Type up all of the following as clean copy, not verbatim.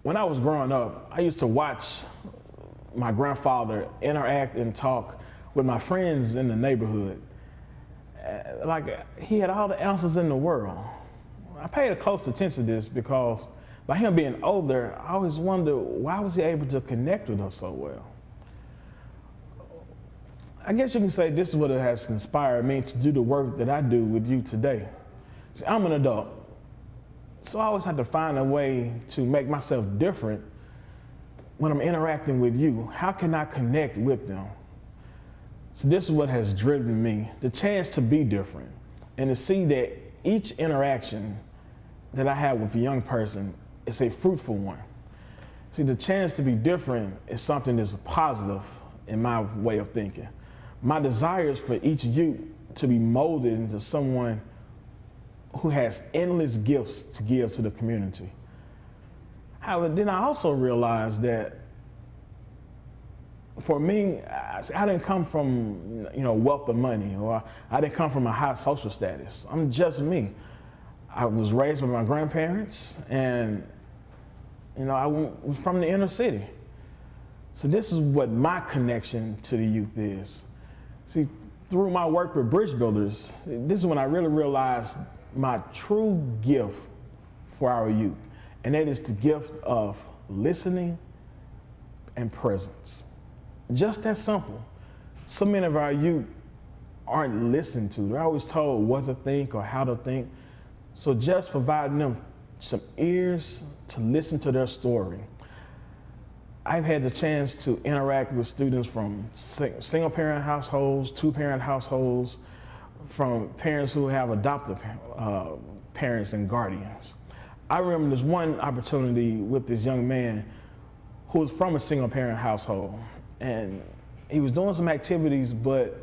When I was growing up, I used to watch my grandfather interact and talk with my friends in the neighborhood. Like, he had all the answers in the world. I paid close attention to this because by him being older, I always wondered, why was he able to connect with us so well? I guess you can say this is what it has inspired me to do the work that I do with you today. See, I'm an adult, so I always have to find a way to make myself different when I'm interacting with you. How can I connect with them? So this is what has driven me, the chance to be different and to see that each interaction that I have with a young person is a fruitful one. See, the chance to be different is something that's positive in my way of thinking. My desire is for each youth to be molded into someone who has endless gifts to give to the community. However, then I also realized that for me, I didn't come from, wealth of money, or I didn't come from a high social status. I'm just me. I was raised by my grandparents, and I was from the inner city. So this is what my connection to the youth is. See, through my work with bridge builders, this is when I really realized my true gift for our youth, and that is the gift of listening and presence. Just that simple. So many of our youth aren't listened to. They're always told what to think or how to think. So just providing them some ears to listen to their story. I've had the chance to interact with students from single parent households, two parent households, from parents who have adoptive parents and guardians. I remember there's one opportunity with this young man who was from a single parent household, and he was doing some activities, but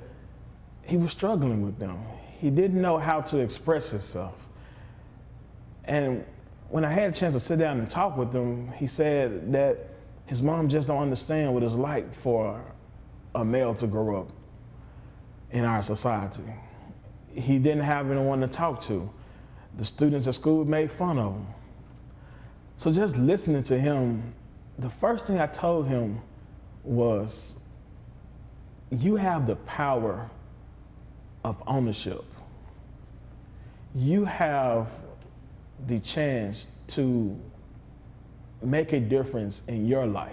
he was struggling with them. He didn't know how to express himself. And when I had a chance to sit down and talk with him, he said that his mom just don't understand what it's like for a male to grow up in our society. He didn't have anyone to talk to. The students at school made fun of him. So just listening to him, the first thing I told him was, you have the power of ownership. You have the chance to make a difference in your life.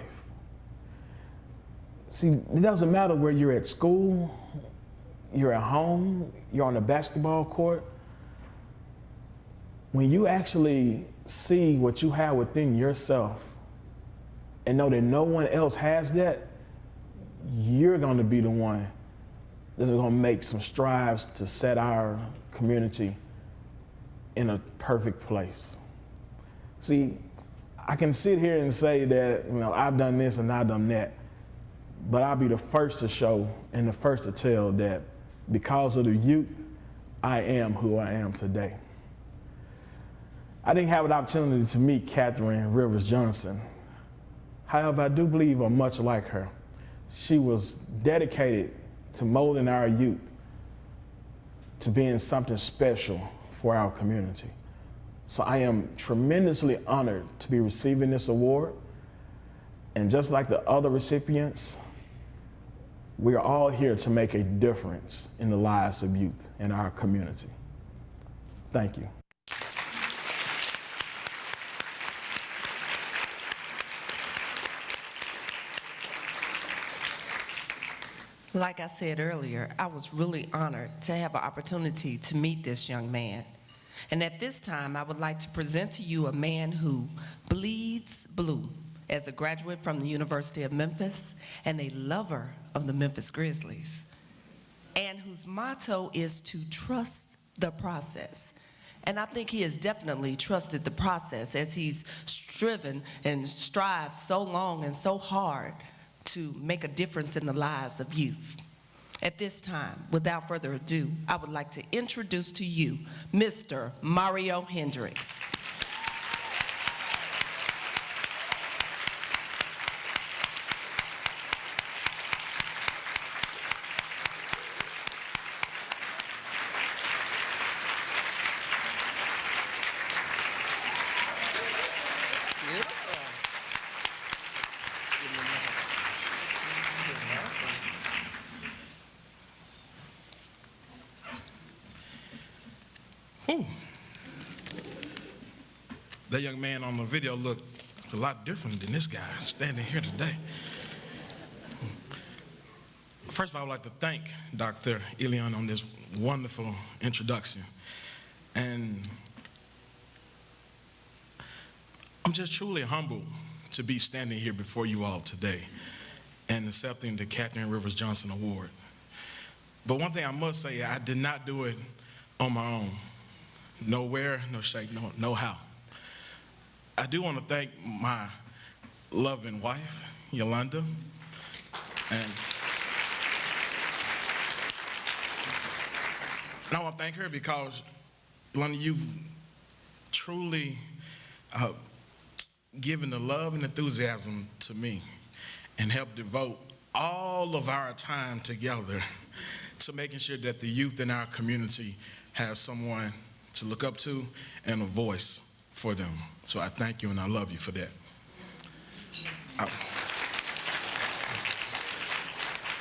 See, it doesn't matter where you're at school, you're at home, you're on the basketball court. When you actually see what you have within yourself and know that no one else has that, you're going to be the one that's going to make some strides to set our community in a perfect place. See, I can sit here and say that, I've done this and I've done that, but I'll be the first to show and the first to tell that because of the youth, I am who I am today. I didn't have an opportunity to meet Cathryn Rivers Johnson. However, I do believe I'm much like her. She was dedicated to molding our youth to being something special for our community. So I am tremendously honored to be receiving this award. And just like the other recipients, we are all here to make a difference in the lives of youth in our community. Thank you. Like I said earlier, I was really honored to have an opportunity to meet this young man. And at this time, I would like to present to you a man who bleeds blue as a graduate from the University of Memphis and a lover of the Memphis Grizzlies, and whose motto is to trust the process. And I think he has definitely trusted the process as he's striven and strived so long and so hard to make a difference in the lives of youth. At this time, without further ado, I would like to introduce to you Mr. Mario Hendrix. That young man on the video looked a lot different than this guy standing here today. First of all, I would like to thank Dr. Elian on this wonderful introduction. And I'm just truly humbled to be standing here before you all today and accepting the Cathryn Rivers Johnson Award. But one thing I must say, I did not do it on my own. No where, no shake, no how. I do want to thank my loving wife, Yolanda, and I want to thank her because, Yolanda, you've truly given the love and enthusiasm to me and helped devote all of our time together to making sure that the youth in our community has someone to look up to and a voice for them. So I thank you and I love you for that.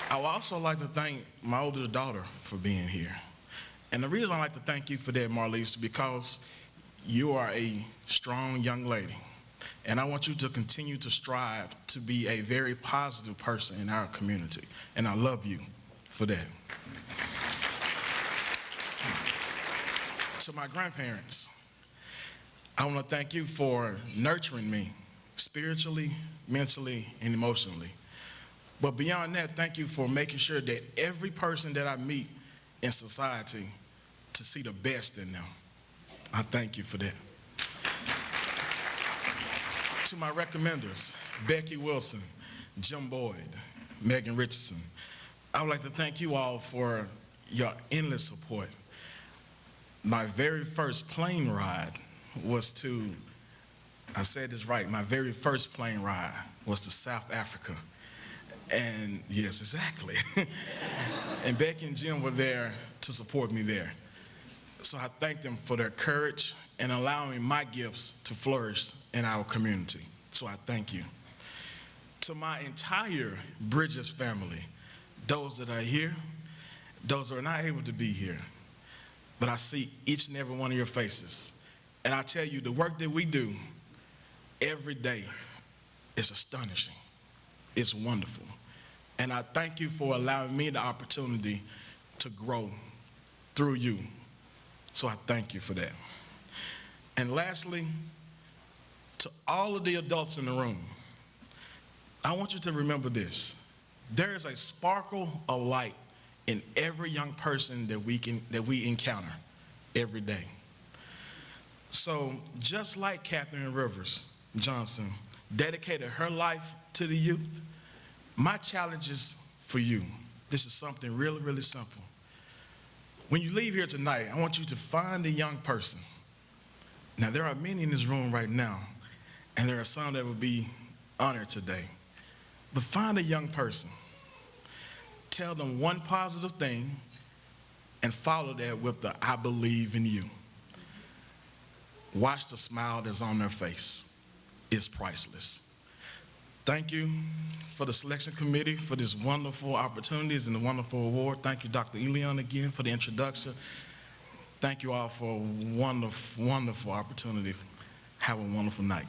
I would also like to thank my oldest daughter for being here. And the reason I like to thank you for that, Marlise, is because you are a strong young lady. And I want you to continue to strive to be a very positive person in our community. And I love you for that. To my grandparents, I want to thank you for nurturing me spiritually, mentally, and emotionally. But beyond that, thank you for making sure that every person that I meet in society to see the best in them. I thank you for that. To my recommenders, Becky Wilson, Jim Boyd, Megan Richardson, I would like to thank you all for your endless support. My very first plane ride was to, I said this right, my very first plane ride was to South Africa. And yes, exactly. And Becky and Jim were there to support me there. So I thank them for their courage and allowing my gifts to flourish in our community. So I thank you. To my entire Bridges family, those that are here, those that are not able to be here, but I see each and every one of your faces. And I tell you, the work that we do every day is astonishing. It's wonderful. And I thank you for allowing me the opportunity to grow through you. So I thank you for that. And lastly, to all of the adults in the room, I want you to remember this. There is a sparkle of light in every young person that we encounter every day. So just like Cathryn Rivers Johnson dedicated her life to the youth, my challenge is for you. This is something really, really simple. When you leave here tonight, I want you to find a young person. Now, there are many in this room right now, and there are some that will be honored today. But find a young person. Tell them one positive thing and follow that with the "I believe in you." Watch the smile that's on their face. It's priceless. Thank you for the selection committee for this wonderful opportunities and the wonderful award. Thank you, Dr. Elian, again for the introduction. Thank you all for a wonderful, wonderful opportunity. Have a wonderful night.